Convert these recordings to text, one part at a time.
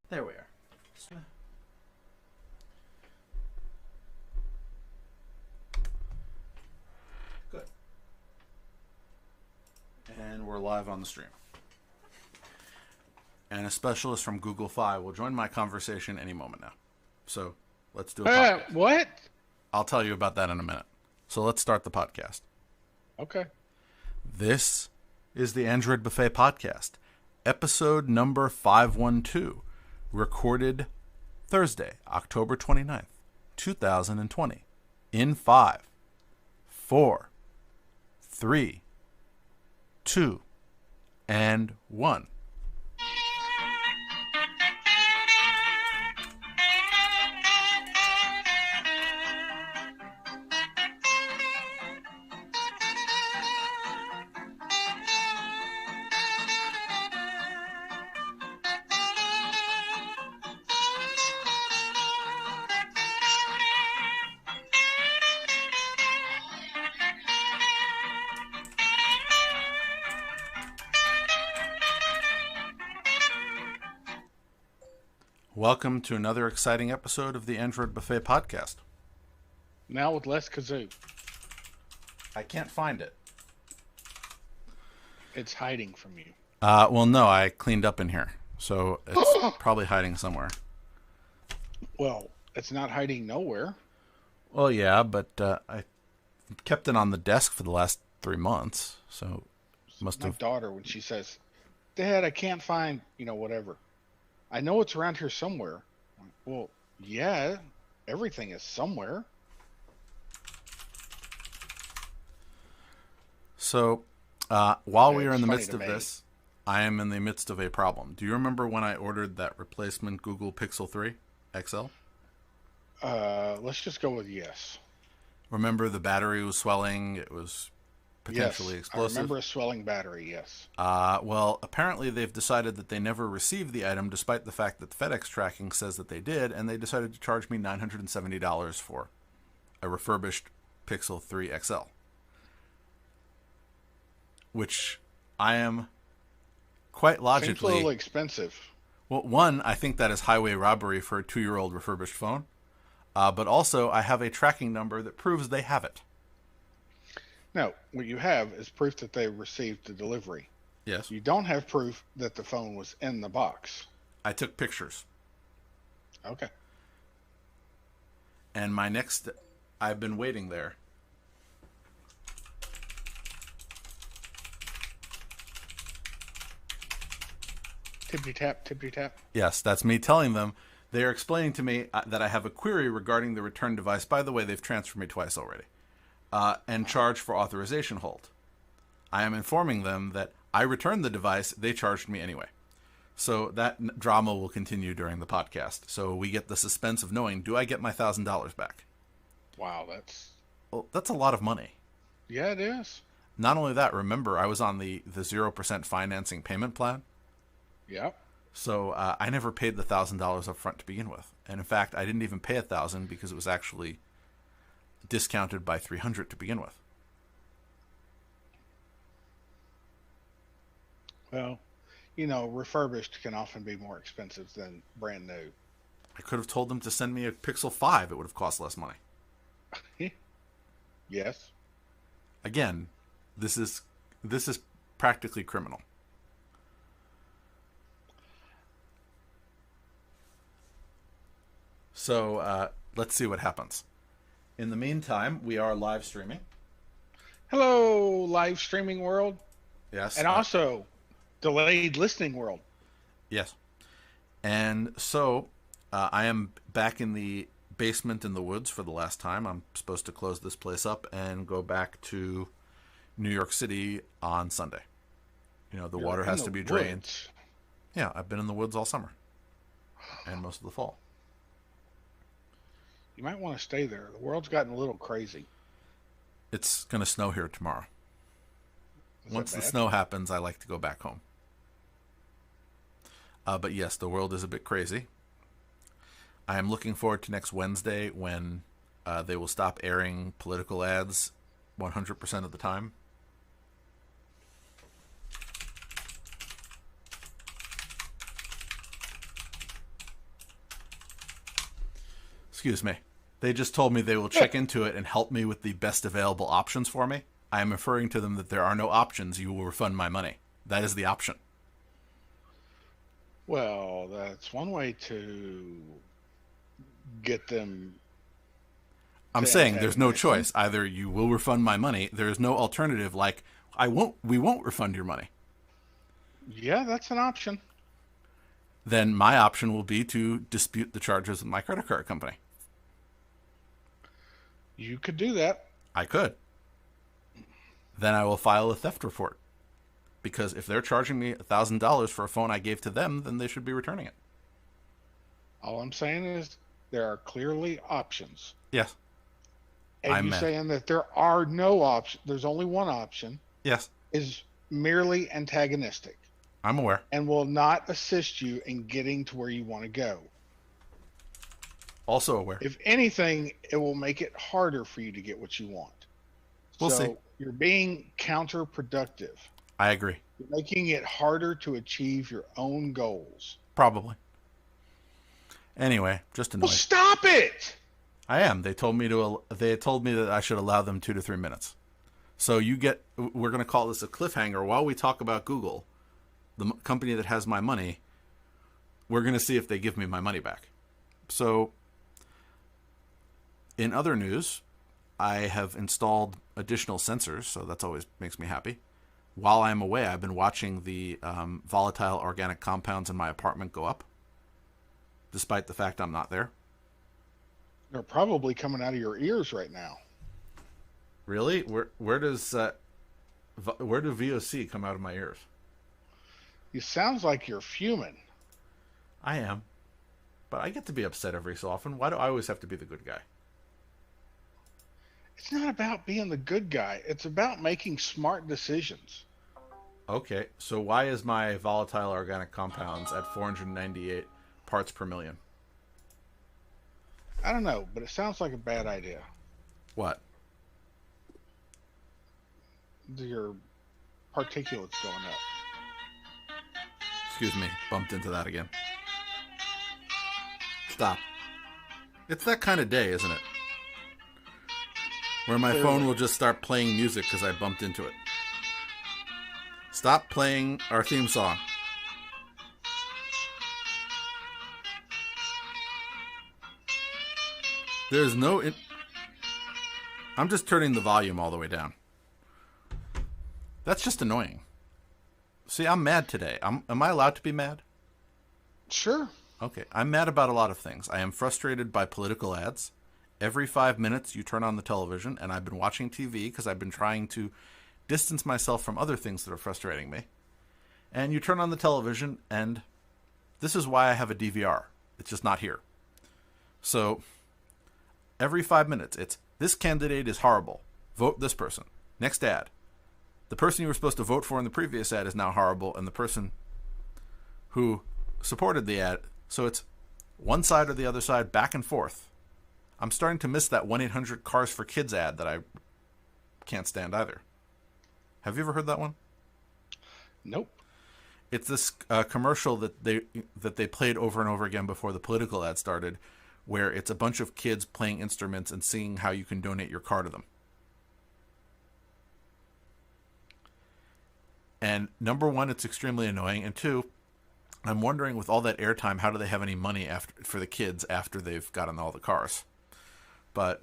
There we are. Good. And we're live on the stream. And a specialist from Google Fi will join my conversation any moment now. So let's do a podcast. What? I'll tell you about that in a minute. So let's start the podcast. Okay. This is the Android Buffet Podcast, episode number 512, recorded Thursday, October 29th, 2020, in 5, 4, 3, 2, and 1. Welcome to another exciting episode of the Android Buffet Podcast. Now with less kazoo. I can't find it. It's hiding from you. Well, no, I cleaned up in here, so it's probably hiding somewhere. Well, it's not hiding nowhere. Well, yeah, but I kept it on the desk for the last 3 months, so must My have. daughter, when she says, "Dad, I can't find, whatever. I know it's around here somewhere." Well, yeah, everything is somewhere. So, while we Yeah, are in it's the funny midst to of me. this, I am in the midst of a problem. Do you remember when I ordered that replacement Google Pixel 3 XL? Let's just go with yes. Remember the battery was swelling, it was potentially Yes, explosive? I remember a swelling battery, yes. Well, apparently they've decided that they never received the item despite the fact that FedEx tracking says that they did, and they decided to charge me $970 for a refurbished Pixel 3 XL. Which I am quite Seems a logically... little expensive. Well, one, I think that is highway robbery for a 2-year-old refurbished phone. But also, I have a tracking number that proves they have it. No, what you have is proof that they received the delivery. Yes. You don't have proof that the phone was in the box. I took pictures. Okay. And my next... I've been waiting there. Tippity tap, tippity tap. Yes, that's me telling them. They are explaining to me that I have a query regarding the return device. By the way, they've transferred me twice already. And charge for authorization hold. I am informing them that I returned the device. They charged me anyway. So that drama will continue during the podcast. So we get the suspense of knowing, do I get my $1,000 back? Wow, Well, that's a lot of money. yeah, it is. Not only that, remember, I was on the 0% financing payment plan. Yep. So I never paid the $1,000 up front to begin with. And in fact, I didn't even pay $1,000 because it was actually discounted by $300 to begin with. Well, refurbished can often be more expensive than brand new. I could have told them to send me a Pixel 5. It would have cost less money. Yes. Again, this is practically criminal. So let's see what happens. In the meantime, we are live streaming. Hello, live streaming world. Yes. And also, delayed listening world. Yes. And so I am back in the basement in the woods for the last time. I'm supposed to close this place up and go back to New York City on Sunday. The water has to be drained. Woods. Yeah, I've been in the woods all summer and most of the fall. You might want to stay there. The world's gotten a little crazy. It's going to snow here tomorrow. Is Once that the bad? snow happens, I like to go back home. But yes, the world is a bit crazy. I am looking forward to next Wednesday when they will stop airing political ads 100% of the time. Excuse me. They just told me they will check into it and help me with the best available options for me. I am referring to them that there are no options. You will refund my money. That is the option. Well, that's one way to get them. I'm saying there's no choice. Either you will refund my money. There is no alternative like we won't refund your money. Yeah, that's an option. Then my option will be to dispute the charges with my credit card company. You could do that. I could. Then I will file a theft report. Because if they're charging me $1,000 for a phone I gave to them, then they should be returning it. All I'm saying is there are clearly options. Yes. And you're saying that there are no options. There's only one option. Yes. Is merely antagonistic. I'm aware. And will not assist you in getting to where you want to go. Also aware. If anything, it will make it harder for you to get what you want. We'll see. You're being counterproductive. I agree. You're making it harder to achieve your own goals. Probably. Anyway, just annoying. Well, stop it! I am. They told me that I should allow them 2 to 3 minutes. So we're going to call this a cliffhanger while we talk about Google, the company that has my money. We're going to see if they give me my money back. So, in other news, I have installed additional sensors, so that's always makes me happy. While I'm away, I've been watching the volatile organic compounds in my apartment go up, despite the fact I'm not there. They're probably coming out of your ears right now. Really? Where do VOC come out of my ears? It sounds like you're fuming. I am. But I get to be upset every so often. Why do I always have to be the good guy? It's not about being the good guy. It's about making smart decisions. Okay, so why is my volatile organic compounds at 498 parts per million? I don't know, but it sounds like a bad idea. What? Your particulates going up. Excuse me, bumped into that again. Stop. It's that kind of day, isn't it? Where my phone will just start playing music because I bumped into it. Stop playing our theme song. There's no... I'm just turning the volume all the way down. That's just annoying. See, I'm mad today. Am I allowed to be mad? Sure. Okay, I'm mad about a lot of things. I am frustrated by political ads. Every 5 minutes you turn on the television, and I've been watching TV because I've been trying to distance myself from other things that are frustrating me. And you turn on the television, and this is why I have a DVR. It's just not here. So, every 5 minutes, it's, this candidate is horrible. Vote this person. Next ad. The person you were supposed to vote for in the previous ad is now horrible, and the person who supported the ad, so it's one side or the other side, back and forth. I'm starting to miss that 1-800 Cars for Kids ad that I can't stand either. Have you ever heard that one? Nope. It's this commercial that they played over and over again before the political ad started, where it's a bunch of kids playing instruments and seeing how you can donate your car to them. And number one, it's extremely annoying, and two, I'm wondering with all that airtime, how do they have any money for the kids after they've gotten all the cars? But,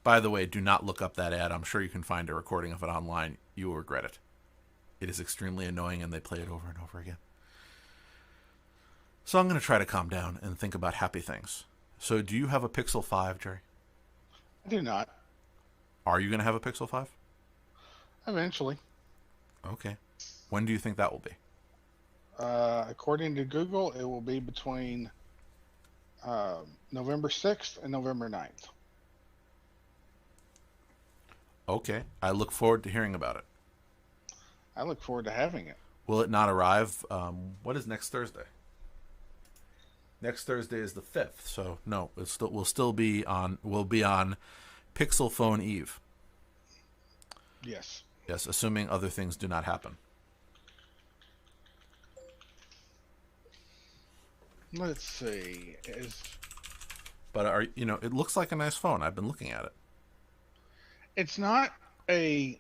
by the way, do not look up that ad. I'm sure you can find a recording of it online. You will regret it. It is extremely annoying, and they play it over and over again. So I'm going to try to calm down and think about happy things. So do you have a Pixel 5, Jerry? I do not. Are you going to have a Pixel 5? Eventually. Okay. When do you think that will be? According to Google, it will be between November 6th and November 9th. Okay. I look forward to hearing about it. I look forward to having it. Will it not arrive? What is next Thursday? Next Thursday is the 5th, so no, we'll be on Pixel Phone Eve. Yes. Yes, assuming other things do not happen. Let's see. But it looks like a nice phone. I've been looking at it. It's not a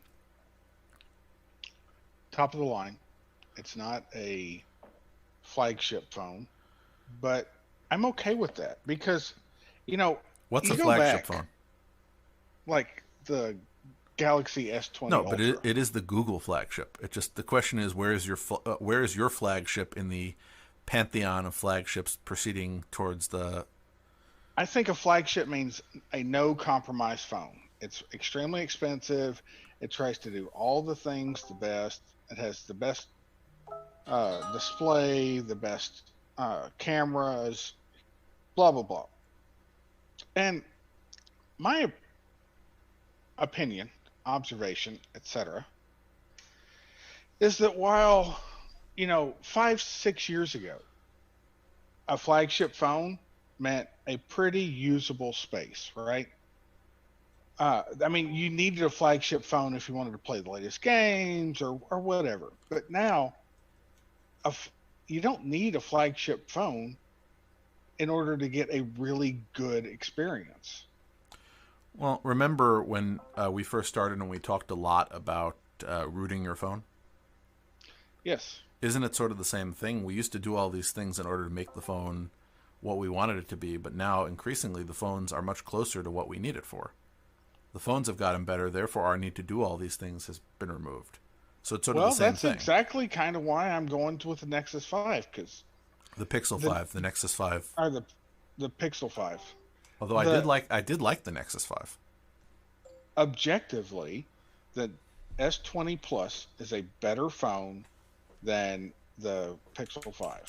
top of the line. It's not a flagship phone, but I'm okay with that because, What's you a go flagship back, phone? like the Galaxy S20 No, but Ultra. it is the Google flagship. It just the question is where is your flagship in the pantheon of flagships proceeding towards the. I think a flagship means a no compromise phone. It's extremely expensive. It tries to do all the things the best. It has the best display, the best cameras, blah blah blah. And my opinion, observation, etc., is that while 5-6 years ago, a flagship phone meant a pretty usable space, right? I mean, you needed a flagship phone if you wanted to play the latest games or whatever. But now, you don't need a flagship phone in order to get a really good experience. Well, remember when we first started and we talked a lot about rooting your phone? Yes. Isn't it sort of the same thing? We used to do all these things in order to make the phone what we wanted it to be, but now increasingly the phones are much closer to what we need it for. The phones have gotten better, therefore our need to do all these things has been removed. So it's sort of the same thing. Well, that's exactly kind of why I'm going with the Nexus 5, because the Pixel 5, the Nexus 5, or the Pixel 5. Although I did like the Nexus 5. Objectively, the S20 Plus is a better phone than the Pixel 5.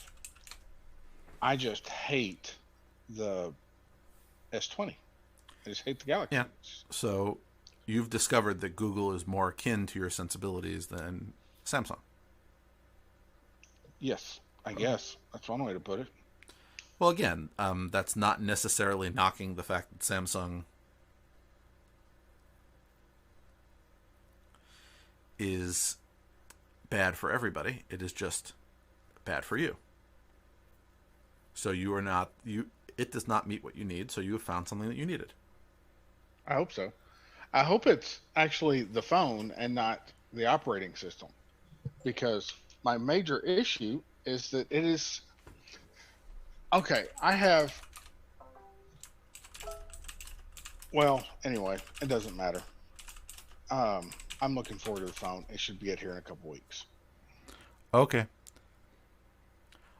I just hate the S20. I just hate the Galaxy. Yeah. So you've discovered that Google is more akin to your sensibilities than Samsung. Yes, I guess. That's one way to put it. Well, again, that's not necessarily knocking the fact that Samsung is bad for everybody. It is just bad for you. So it does not meet what you need, so you have found something that you needed. I hope so. I hope it's actually the phone and not the operating system. Because my major issue is that it is... Okay, I have... Well, anyway, it doesn't matter. I'm looking forward to the phone. It should get here in a couple weeks. Okay.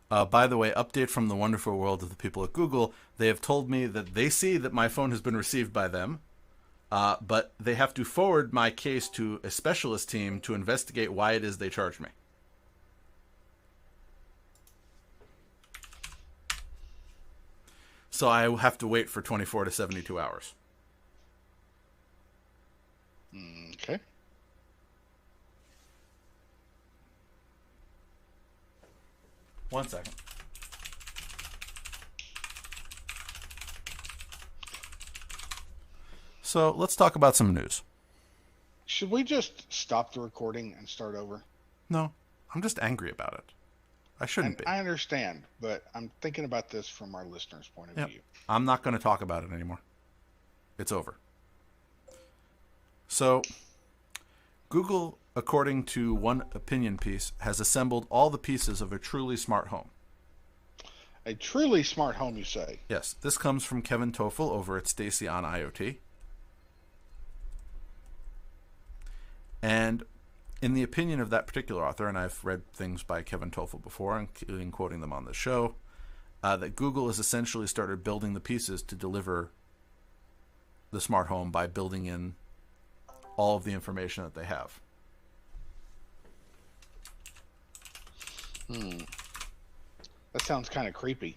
By the way, update from the wonderful world of the people at Google. They have told me that they see that my phone has been received by them, but they have to forward my case to a specialist team to investigate why it is they charge me. So I have to wait for 24 to 72 hours. Okay. One second. So let's talk about some news. Should we just stop the recording and start over? No, I'm just angry about it. I shouldn't be. I understand, but I'm thinking about this from our listeners' point of view. I'm not going to talk about it anymore. It's over. So, Google, according to one opinion piece, has assembled all the pieces of a truly smart home. A truly smart home, you say? Yes, this comes from Kevin Toffel over at Stacy on IoT. And in the opinion of that particular author, and I've read things by Kevin Toffel before, including quoting them on the show, that Google has essentially started building the pieces to deliver the smart home by building in all of the information that they have. That sounds kind of creepy.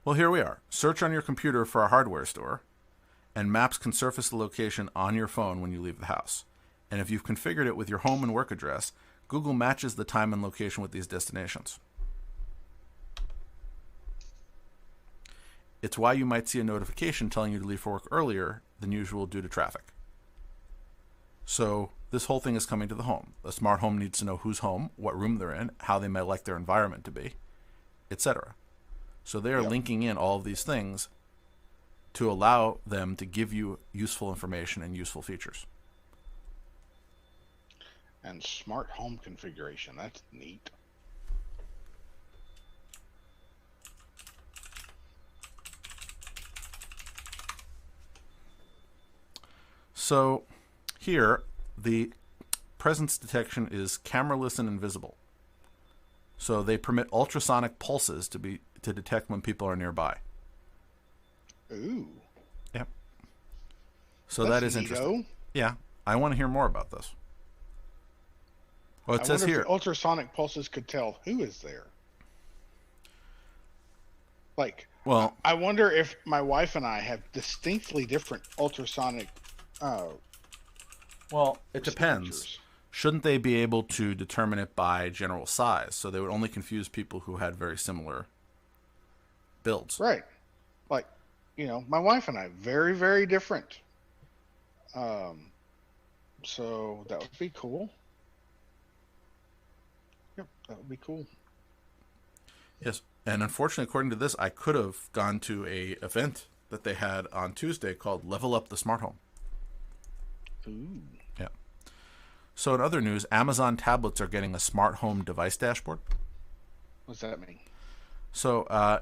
Well, here we are. Search on your computer for a hardware store, and Maps can surface the location on your phone when you leave the house. And if you've configured it with your home and work address, Google matches the time and location with these destinations. It's why you might see a notification telling you to leave for work earlier than usual due to traffic. So this whole thing is coming to the home. A smart home needs to know who's home, what room they're in, how they might like their environment to be, etc. So they are linking in all of these things to allow them to give you useful information and useful features. And smart home configuration. That's neat. So here, the presence detection is cameraless and invisible. So they permit ultrasonic pulses to detect when people are nearby. Ooh. Yep. So That's that is neato. interesting. Yeah. I want to hear more about this. Well, it says wonder here. if the ultrasonic pulses could tell who is there. Like, Well, I wonder if my wife and I have distinctly different ultrasonic. well, it depends. receptors. Shouldn't they be able to determine it by general size? So they would only confuse people who had very similar builds. Right. Like, my wife and I, very, very different. So that would be cool. Yep, that would be cool. Yes. And unfortunately, according to this, I could have gone to a event that they had on Tuesday called Level Up the Smart Home. Ooh. Yeah. So in other news, Amazon tablets are getting a smart home device dashboard. What's that mean? So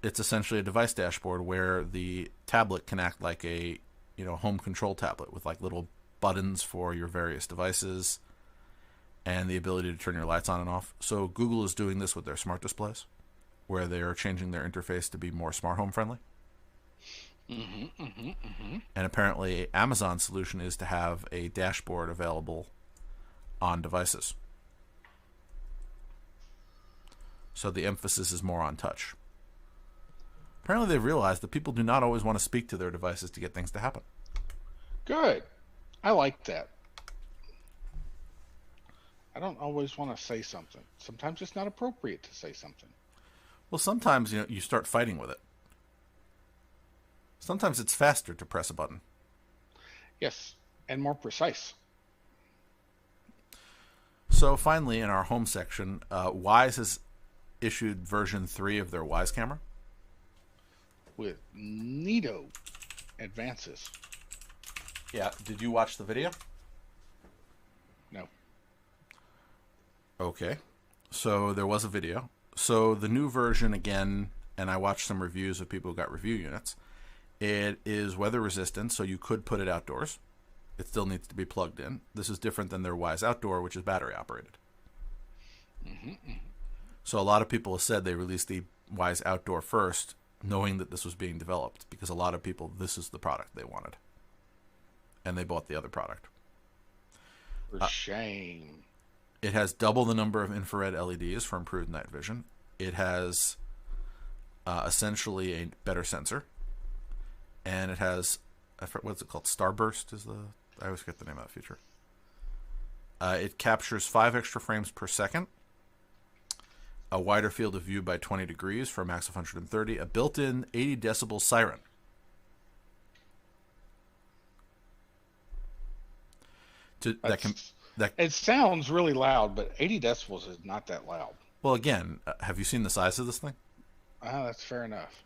it's essentially a device dashboard where the tablet can act like a home control tablet with like little buttons for your various devices and the ability to turn your lights on and off. So Google is doing this with their smart displays, where they are changing their interface to be more smart home friendly. And apparently Amazon's solution is to have a dashboard available on devices. So the emphasis is more on touch. Apparently they've realized that people do not always want to speak to their devices to get things to happen. Good. I like that. I don't always want to say something. Sometimes it's not appropriate to say something. Well, sometimes you start fighting with it. Sometimes it's faster to press a button. Yes, and more precise. So finally, in our home section, Wyze has issued version 3 of their Wyze camera. With neato advances. Yeah, did you watch the video? No. Okay, so there was a video. So the new version, again, and I watched some reviews of people who got review units. It is weather resistant, so you could put it outdoors. It still needs to be plugged in. This is different than their Wyze Outdoor, which is battery operated. So a lot of people have said they released the Wyze Outdoor first, knowing that this was being developed, because a lot of people, this is the product they wanted. And they bought the other product. For shame. It has double the number of infrared LEDs for improved night vision. It has essentially a better sensor. And it has, what's it called? Starburst is I always get the name of that feature. It captures 5 extra frames per second. A wider field of view by 20 degrees for a max of 130. A built-in 80 decibel siren. It sounds really loud, but 80 decibels is not that loud. Well, again, have you seen the size of this thing? That's fair enough.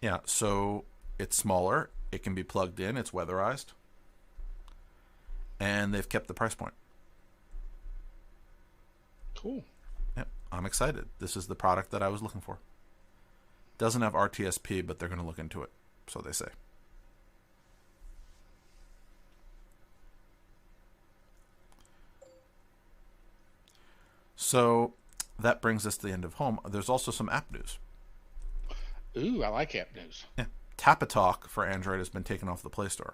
Yeah, so it's smaller. It can be plugged in. It's weatherized. And they've kept the price point. Cool. Yep, I'm excited. This is the product that I was looking for. Doesn't have RTSP, but they're going to look into it, so they say. So that brings us to the end of home. There's also some app news. Ooh, I like app news. Yeah. Tapatalk for Android has been taken off the Play Store.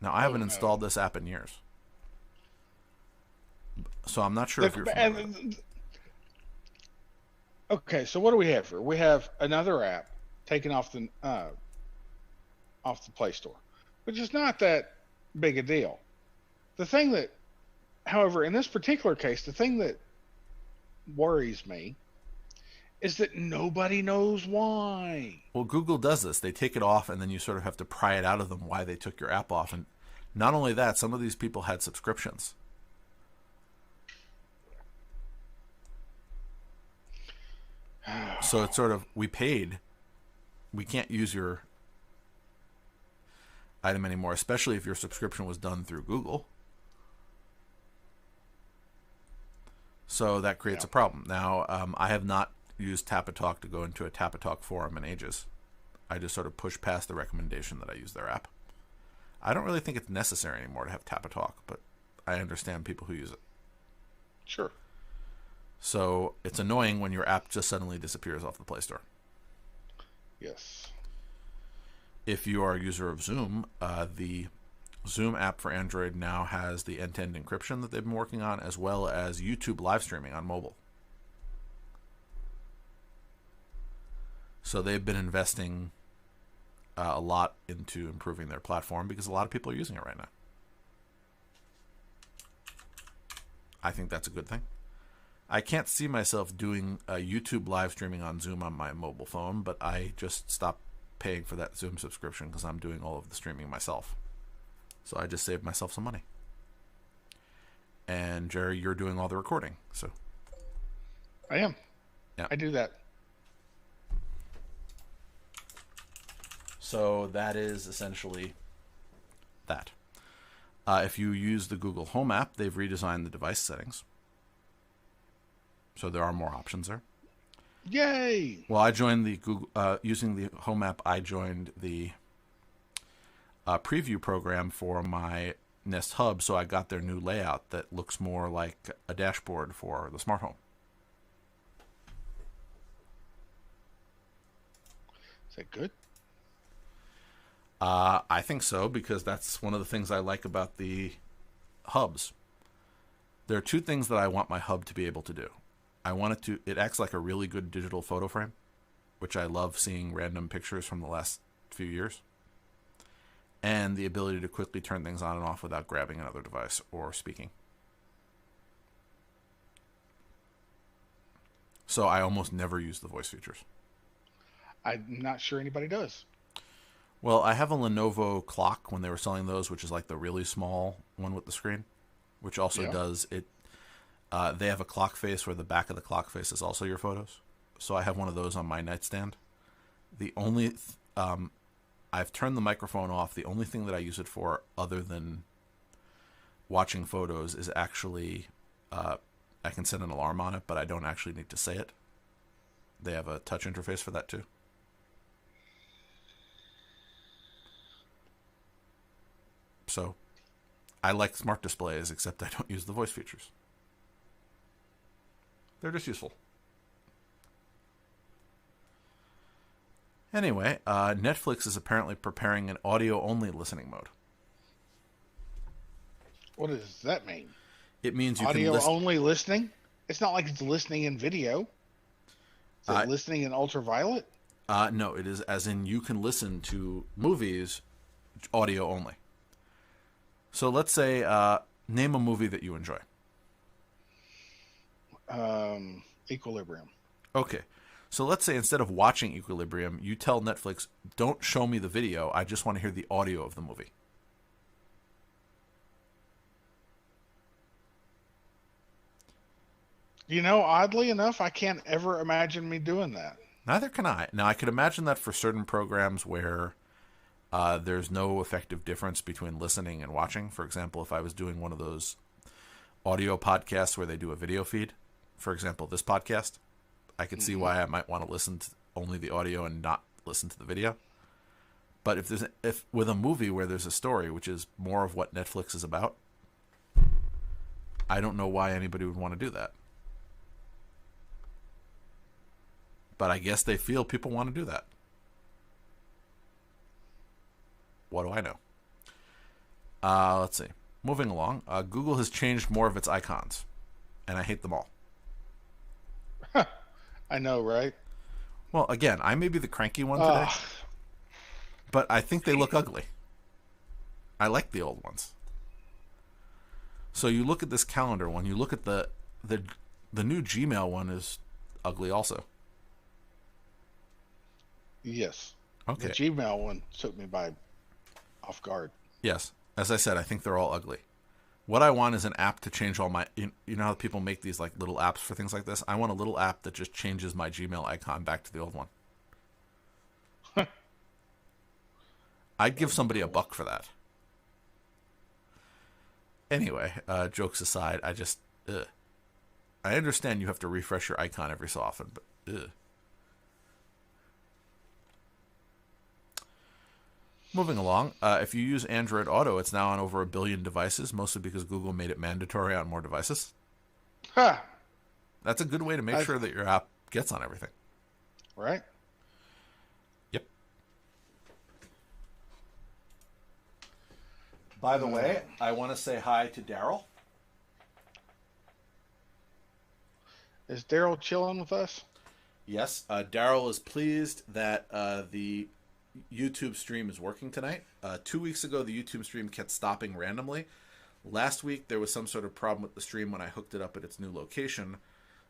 Now, I haven't installed this app in years. So I'm not sure if you're familiar with it. Okay, so what do we have here? We have another app taken off the Play Store, which is not that big a deal. The thing that, however, in this particular case, the thing that worries me is that nobody knows why. Well, Google does this. They take it off, and then you sort of have to pry it out of them why they took your app off. And not only that, some of these people had subscriptions. So it's sort of, we paid. We can't use your item anymore, especially if your subscription was done through Google. So that creates a problem. Now, I have not used Tapatalk to go into a Tapatalk forum in ages. I just sort of push past the recommendation that I use their app. I don't really think it's necessary anymore to have Tapatalk, but I understand people who use it. Sure. So it's annoying when your app just suddenly disappears off the Play Store. Yes. If you are a user of Zoom, the Zoom app for Android now has the end-to-end encryption that they've been working on, as well as YouTube live streaming on mobile. So they've been investing a lot into improving their platform because a lot of people are using it right now. I think that's a good thing. I can't see myself doing YouTube live streaming on Zoom on my mobile phone, but I just stopped paying for that Zoom subscription because I'm doing all of the streaming myself. So I just saved myself some money. And Jerry, you're doing all the recording, so. I am. Yeah. I do that. So that is essentially that. If you use the Google Home app, they've redesigned the device settings. So there are more options there. Yay! Well, I joined the Google using the Home app. I joined the preview program for my Nest Hub, so I got their new layout that looks more like a dashboard for the smart home. Is that good? I think so, because that's one of the things I like about the hubs. There are two things that I want my hub to be able to do. I want it acts like a really good digital photo frame, which I love seeing random pictures from the last few years. And the ability to quickly turn things on and off without grabbing another device or speaking. So I almost never use the voice features. I'm not sure anybody does. Well, I have a Lenovo clock when they were selling those, which is like the really small one with the screen, which also does it. They have a clock face where the back of the clock face is also your photos. So I have one of those on my nightstand. The only I've turned the microphone off. The only thing that I use it for, other than watching photos, is actually I can set an alarm on it, but I don't actually need to say it. They have a touch interface for that too. So I like smart displays, except I don't use the voice features. They're just useful. Anyway, Netflix is apparently preparing an audio-only listening mode. What does that mean? It means you audio can only listening? It's not like it's listening in video. Is it listening in ultraviolet? No, it is as in you can listen to movies audio only. So let's say, name a movie that you enjoy. Equilibrium. Okay. So let's say instead of watching Equilibrium, you tell Netflix, don't show me the video. I just want to hear the audio of the movie. You know, oddly enough, I can't ever imagine me doing that. Neither can I. Now, I could imagine that for certain programs where there's no effective difference between listening and watching. For example, if I was doing one of those audio podcasts where they do a video feed, for example, this podcast, I could see why I might want to listen to only the audio and not listen to the video. But if with a movie where there's a story, which is more of what Netflix is about, I don't know why anybody would want to do that. But I guess they feel people want to do that. What do I know? Let's see. Moving along, Google has changed more of its icons, and I hate them all. I know, right? Well, again, I may be the cranky one today, but I think they look ugly. I like the old ones. So you look at this calendar one, you look at the new Gmail one is ugly also. Yes. Okay. The Gmail one took me by off guard. Yes. As I said, I think they're all ugly. What I want is an app to change all my... You know how people make these like little apps for things like this? I want a little app that just changes my Gmail icon back to the old one. I'd give somebody $1 for that. Anyway, jokes aside, I just, ugh. I understand you have to refresh your icon every so often, but ugh. Moving along, if you use Android Auto, it's now on over 1 billion devices, mostly because Google made it mandatory on more devices. Huh. That's a good way to make sure that your app gets on everything. Right? Yep. By the way, I want to say hi to Daryl. Is Daryl chilling with us? Yes, Daryl is pleased that the YouTube stream is working tonight. 2 weeks ago, the YouTube stream kept stopping randomly. Last week, there was some sort of problem with the stream when I hooked it up at its new location.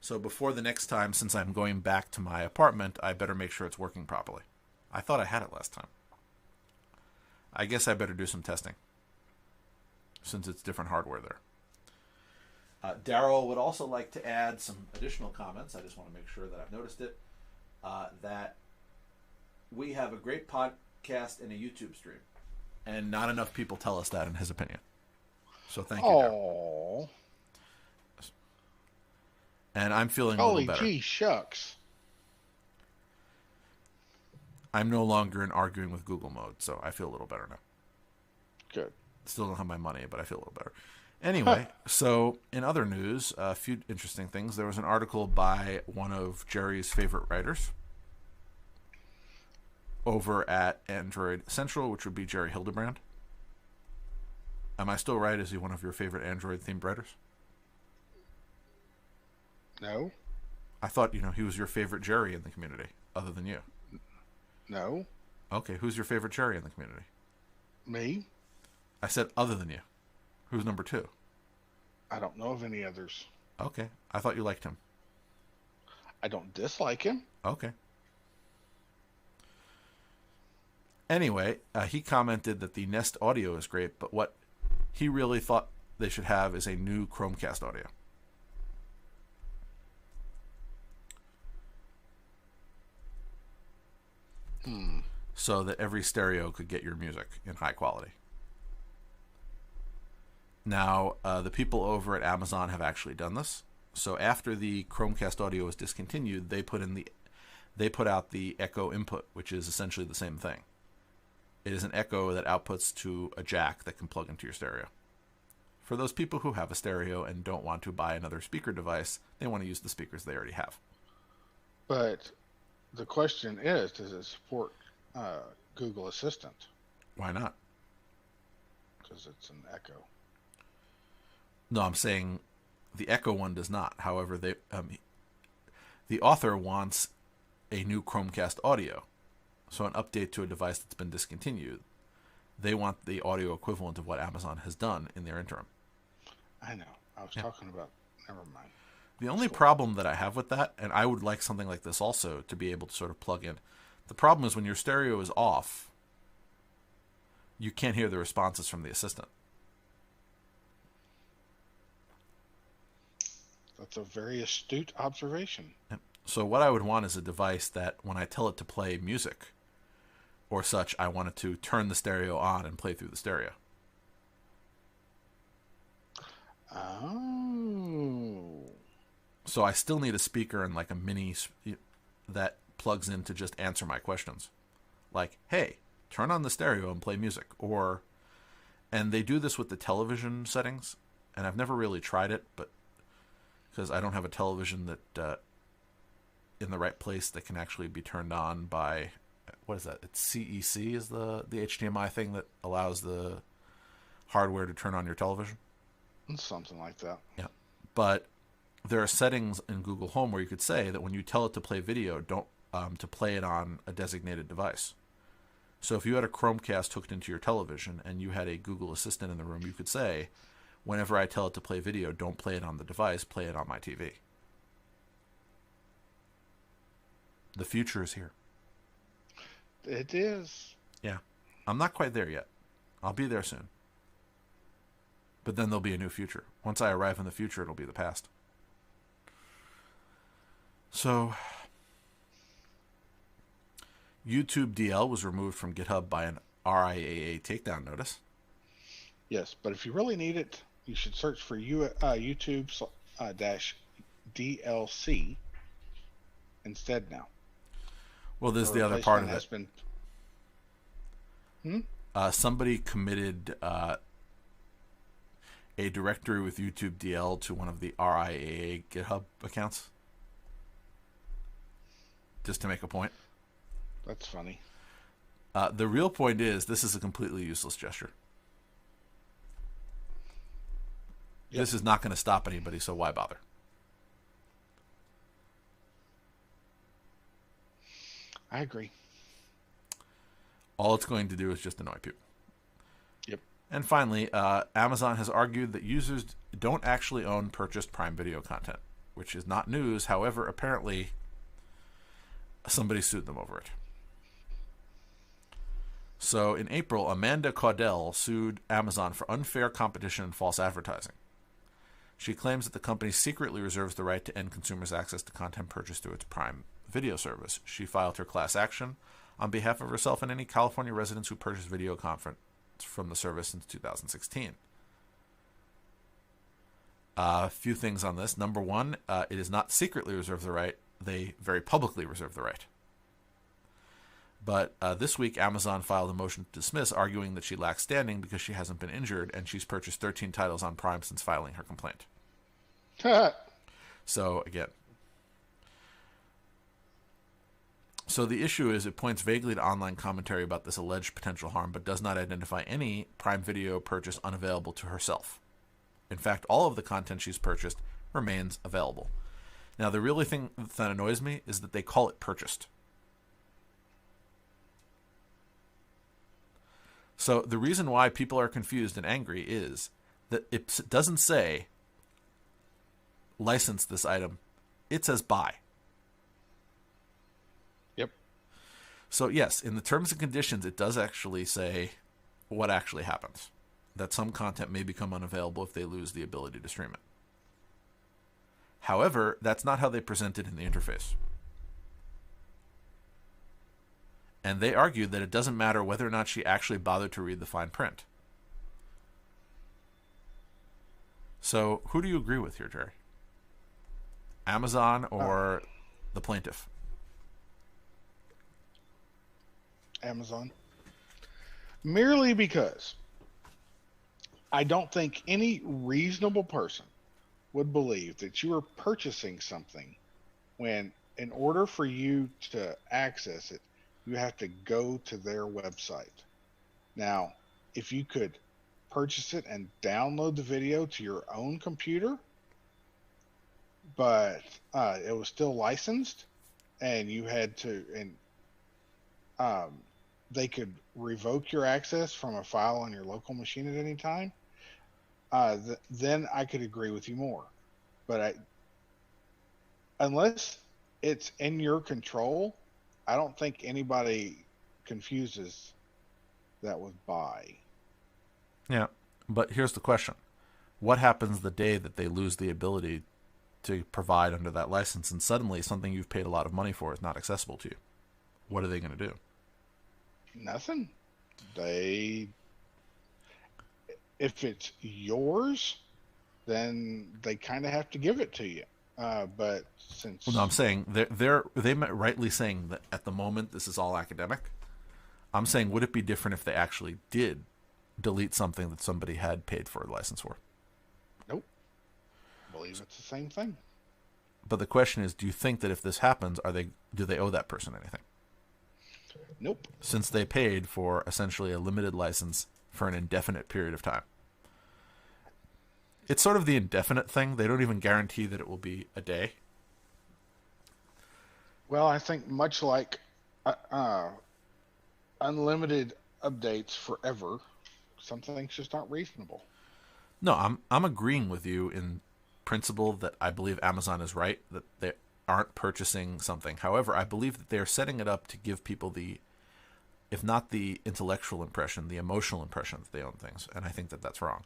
So before the next time, since I'm going back to my apartment, I better make sure it's working properly. I thought I had it last time. I guess I better do some testing, since it's different hardware there. Daryl would also like to add some additional comments. I just want to make sure that I've noticed it. That we have a great podcast and a YouTube stream. And not enough people tell us that, in his opinion. So thank you, Daryl. And I'm feeling a little better. Holy gee shucks. I'm no longer in arguing with Google mode, so I feel a little better now. Good. Still don't have my money, but I feel a little better. Anyway, so in other news, a few interesting things. There was an article by one of Jerry's favorite writers over at Android Central, which would be Jerry Hildebrand. Am I still right? Is he one of your favorite Android-themed writers? No. I thought, he was your favorite Jerry in the community, other than you. No. Okay, who's your favorite Jerry in the community? Me. I said other than you. Who's number 2? I don't know of any others. Okay, I thought you liked him. I don't dislike him. Okay. Anyway, he commented that the Nest Audio is great, but what he really thought they should have is a new Chromecast audio. So that every stereo could get your music in high quality. Now, the people over at Amazon have actually done this. So after the Chromecast audio was discontinued, they put out the Echo input, which is essentially the same thing. It is an Echo that outputs to a jack that can plug into your stereo. For those people who have a stereo and don't want to buy another speaker device, they want to use the speakers they already have. But the question is, does it support Google Assistant? Why not? Because it's an Echo. No, I'm saying the Echo one does not. However, the author wants a new Chromecast audio. So an update to a device that's been discontinued. They want the audio equivalent of what Amazon has done in their interim. I know. I was talking about... Never mind. The only problem that I have with that, and I would like something like this also to be able to sort of plug in. The problem is when your stereo is off, you can't hear the responses from the assistant. That's a very astute observation. So what I would want is a device that when I tell it to play music or such, I want it to turn the stereo on and play through the stereo. Oh. So I still need a speaker and like a mini that plugs in to just answer my questions. Like, hey, turn on the stereo and play music. And they do this with the television settings, and I've never really tried it, but because I don't have a television that in the right place that can actually be turned on by, what is that? It's CEC is the HDMI thing that allows the hardware to turn on your television. Something like that. Yeah. But there are settings in Google Home where you could say that when you tell it to play video, don't to play it on a designated device. So if you had a Chromecast hooked into your television and you had a Google Assistant in the room, you could say, whenever I tell it to play video, don't play it on the device, play it on my TV. The future is here. It is. Yeah. I'm not quite there yet. I'll be there soon. But then there'll be a new future. Once I arrive in the future, it'll be the past. So, YouTube DL was removed from GitHub by an RIAA takedown notice. Yes, but if you really need it, you should search for YouTube dash DLC instead now. Well, there's the other part of it. Hmm? Somebody committed a directory with YouTube DL to one of the RIAA GitHub accounts. Just to make a point. That's funny. The real point is, this is a completely useless gesture. Yep. This is not going to stop anybody, so why bother? I agree. All it's going to do is just annoy people. Yep. And finally, Amazon has argued that users don't actually own purchased Prime Video content, which is not news. However, apparently, somebody sued them over it. So in April, Amanda Caudell sued Amazon for unfair competition and false advertising. She claims that the company secretly reserves the right to end consumers' access to content purchased through its Prime Video service. She filed her class action on behalf of herself and any California residents who purchased video content from the service since 2016. A few things on this. Number one, it is not secretly reserved the right. They very publicly reserve the right. But this week, Amazon filed a motion to dismiss, arguing that she lacks standing because she hasn't been injured, and she's purchased 13 titles on Prime since filing her complaint. So, again. So the issue is, it points vaguely to online commentary about this alleged potential harm, but does not identify any Prime Video purchase unavailable to herself. In fact, all of the content she's purchased remains available. Now, the really thing that annoys me is that they call it purchased. So the reason why people are confused and angry is that it doesn't say license this item. It says buy. Yep. So yes, in the terms and conditions, it does actually say what actually happens. That some content may become unavailable if they lose the ability to stream it. However, that's not how they present it in the interface. And they argued that it doesn't matter whether or not she actually bothered to read the fine print. So, who do you agree with here, Jerry? Amazon or the plaintiff? Amazon. Merely because I don't think any reasonable person would believe that you are purchasing something when, in order for you to access it, you have to go to their website. Now, if you could purchase it and download the video to your own computer, but it was still licensed, and you had to, and they could revoke your access from a file on your local machine at any time, then I could agree with you more. But unless it's in your control, I don't think anybody confuses that with buy. Yeah, but here's the question. What happens the day that they lose the ability to provide under that license, and suddenly something you've paid a lot of money for is not accessible to you? What are they going to do? Nothing. If it's yours, then they kind of have to give it to you. But since... Well, no, I'm saying they rightly saying that at the moment this is all academic. I'm saying, would it be different if they actually did delete something that somebody had paid for a license for? Nope. I believe it's the same thing. But the question is, do you think that if this happens, do they owe that person anything? Nope. Since they paid for essentially a limited license for an indefinite period of time. It's sort of the indefinite thing. They don't even guarantee that it will be a day. Well, I think much like unlimited updates forever, some things just aren't reasonable. No, I'm agreeing with you in principle that I believe Amazon is right, that they aren't purchasing something. However, I believe that they're setting it up to give people the, if not the intellectual impression, the emotional impression that they own things. And I think that that's wrong.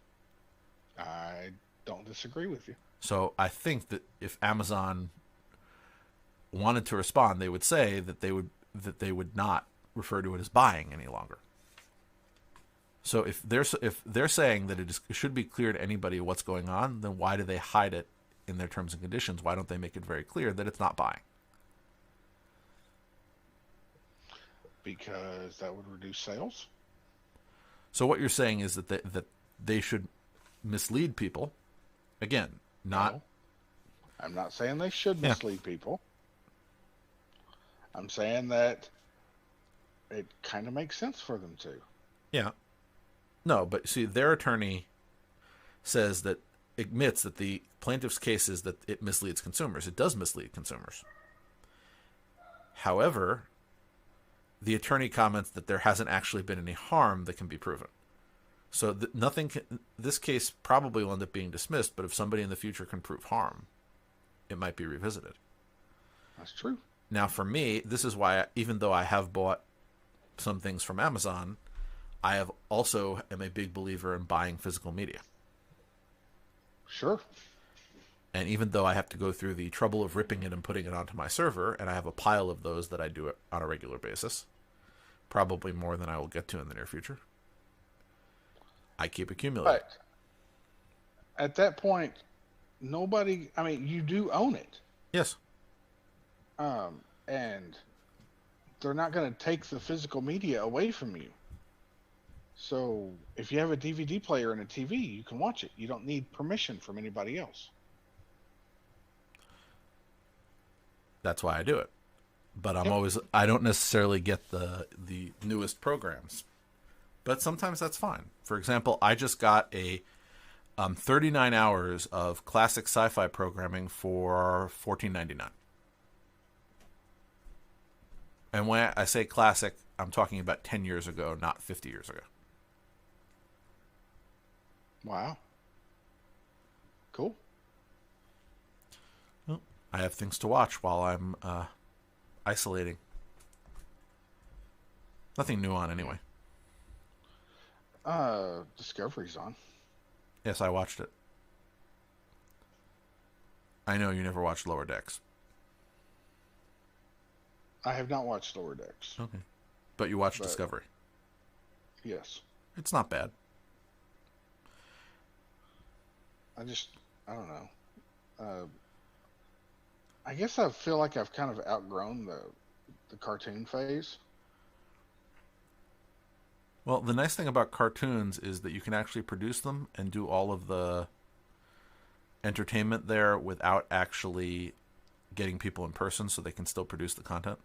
I don't disagree with you. So I think that if Amazon wanted to respond, they would say that they would not refer to it as buying any longer. So if they're saying that it should be clear to anybody what's going on, then why do they hide it in their terms and conditions? Why don't they make it very clear that it's not buying? Because that would reduce sales. So what you're saying is that they should mislead people. Again, not. No, I'm not saying they should mislead people. I'm saying that it kind of makes sense for them to. Yeah. No, but see, their attorney says that admits that the plaintiff's case is that it misleads consumers. It does mislead consumers. However, the attorney comments that there hasn't actually been any harm that can be proven. So this case probably will end up being dismissed, but if somebody in the future can prove harm, it might be revisited. That's true. Now, for me, this is why, even though I have bought some things from Amazon, I am a big believer in buying physical media. Sure. And even though I have to go through the trouble of ripping it and putting it onto my server, and I have a pile of those that I do it on a regular basis, probably more than I will get to in the near future, I keep accumulating. But at that point, you do own it. Yes. And they're not going to take the physical media away from you. So if you have a DVD player and a TV, you can watch it. You don't need permission from anybody else. That's why I do it. But I don't necessarily get the newest programs. But sometimes that's fine. For example, I just got a 39 hours of classic sci-fi programming for $14.99. And when I say classic, I'm talking about 10 years ago, not 50 years ago. Wow. Cool. Well, I have things to watch while I'm isolating. Nothing new on anyway. Discovery's on. Yes, I watched it. I know you never watched Lower Decks. I have not watched Lower Decks. Okay. But you watched Discovery. Yes. It's not bad. I don't know. I guess I feel like I've kind of outgrown the cartoon phase. Well, the nice thing about cartoons is that you can actually produce them and do all of the entertainment there without actually getting people in person, so they can still produce the content.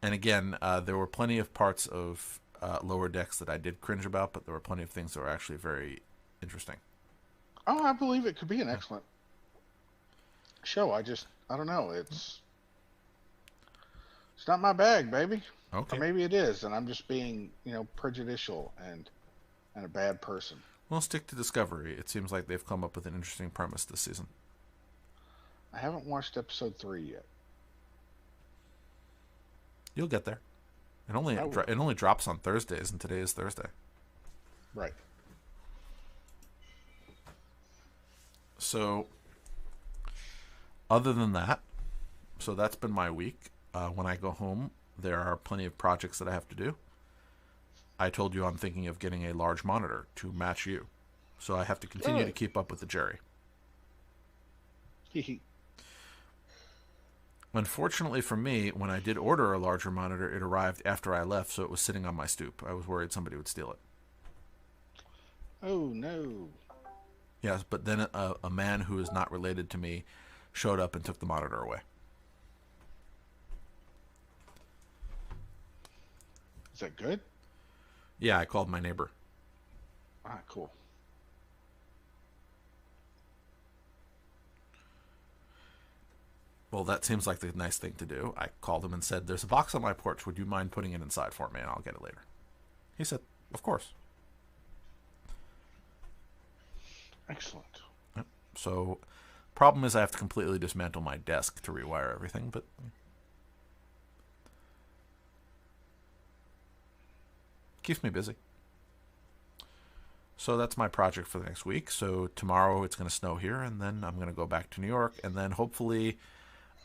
And again, there were plenty of parts of Lower Decks that I did cringe about, but there were plenty of things that were actually very interesting. Oh, I believe it could be an excellent show. I don't know. It's not my bag, baby. Okay. Or maybe it is, and I'm just being, prejudicial and a bad person. Well, stick to Discovery. It seems like they've come up with an interesting premise this season. I haven't watched episode 3 yet. You'll get there. It only drops on Thursdays, and today is Thursday. Right. So, other than that, so that's been my week. When I go home, there are plenty of projects that I have to do. I told you I'm thinking of getting a large monitor to match you. So I have to continue to keep up with the Jerry. Unfortunately for me, when I did order a larger monitor, it arrived after I left, so it was sitting on my stoop. I was worried somebody would steal it. Oh, no. Yes, but then a man who is not related to me showed up and took the monitor away. Is that good? Yeah, I called my neighbor. Ah, cool. Well, that seems like the nice thing to do. I called him and said, "There's a box on my porch. Would you mind putting it inside for me, and I'll get it later?" He said, "Of course." Excellent. Yep. So, problem is I have to completely dismantle my desk to rewire everything, but keeps me busy. So that's my project for the next week. So tomorrow it's going to snow here, and then I'm going to go back to New York, and then hopefully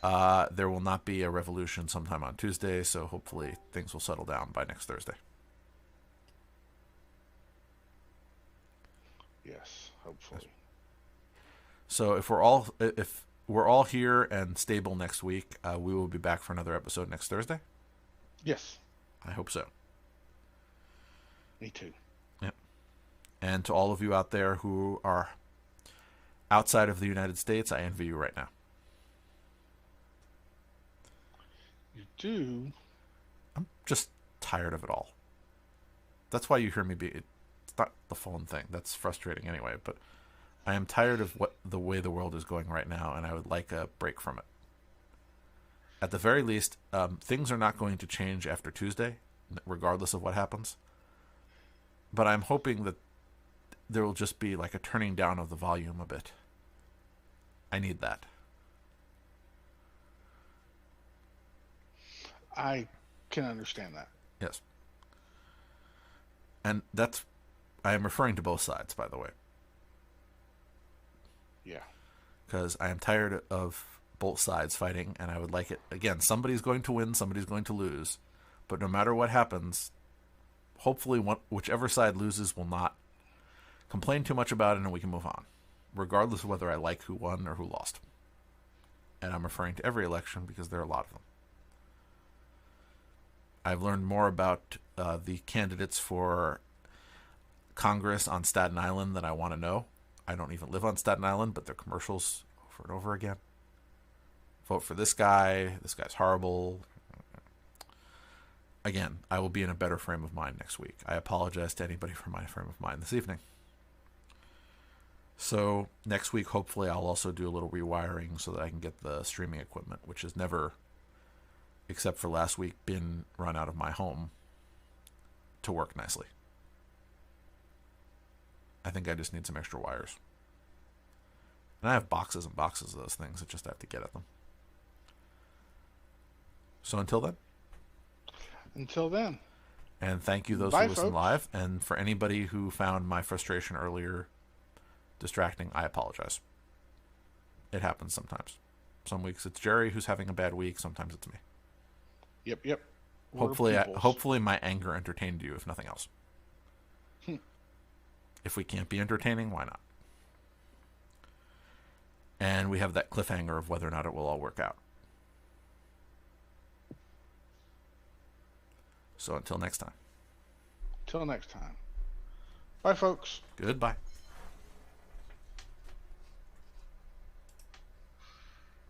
there will not be a revolution sometime on Tuesday, so hopefully things will settle down by next Thursday. Yes, hopefully. So if we're all here and stable next week, we will be back for another episode next Thursday. Yes. I hope so. Me too. Yep. And to all of you out there who are outside of the United States, I envy you right now. You do? I'm just tired of it all. That's why you hear me it's not the phone thing. That's frustrating anyway, but I am tired of the way the world is going right now, and I would like a break from it. At the very least, things are not going to change after Tuesday, regardless of what happens. But I'm hoping that there will just be like a turning down of the volume a bit. I need that. I can understand that. Yes. And I am referring to both sides, by the way. Yeah. Because I am tired of both sides fighting, and I would like it. Again, somebody's going to win, somebody's going to lose. But no matter what happens, hopefully whichever side loses will not complain too much about it, and we can move on, regardless of whether I like who won or who lost. And I'm referring to every election because there are a lot of them. I've learned more about the candidates for Congress on Staten Island than I want to know. I don't even live on Staten Island, but their commercials over and over again. Vote for this guy. This guy's horrible. Again, I will be in a better frame of mind next week. I apologize to anybody for my frame of mind this evening. So next week, hopefully, I'll also do a little rewiring so that I can get the streaming equipment, which has never, except for last week, been run out of my home, to work nicely. I think I just need some extra wires. And I have boxes and boxes of those things. I just have to get at them. So until then. Until then. And thank you those Bye, who listen folks. live. And for anybody who found my frustration earlier distracting, I apologize. It happens sometimes. Some weeks it's Jerry who's having a bad week. Sometimes it's me. Yep. Hopefully my anger entertained you, if nothing else. If we can't be entertaining, why not? And we have that cliffhanger of whether or not it will all work out. So until next time. Till next time. Bye, folks. Goodbye.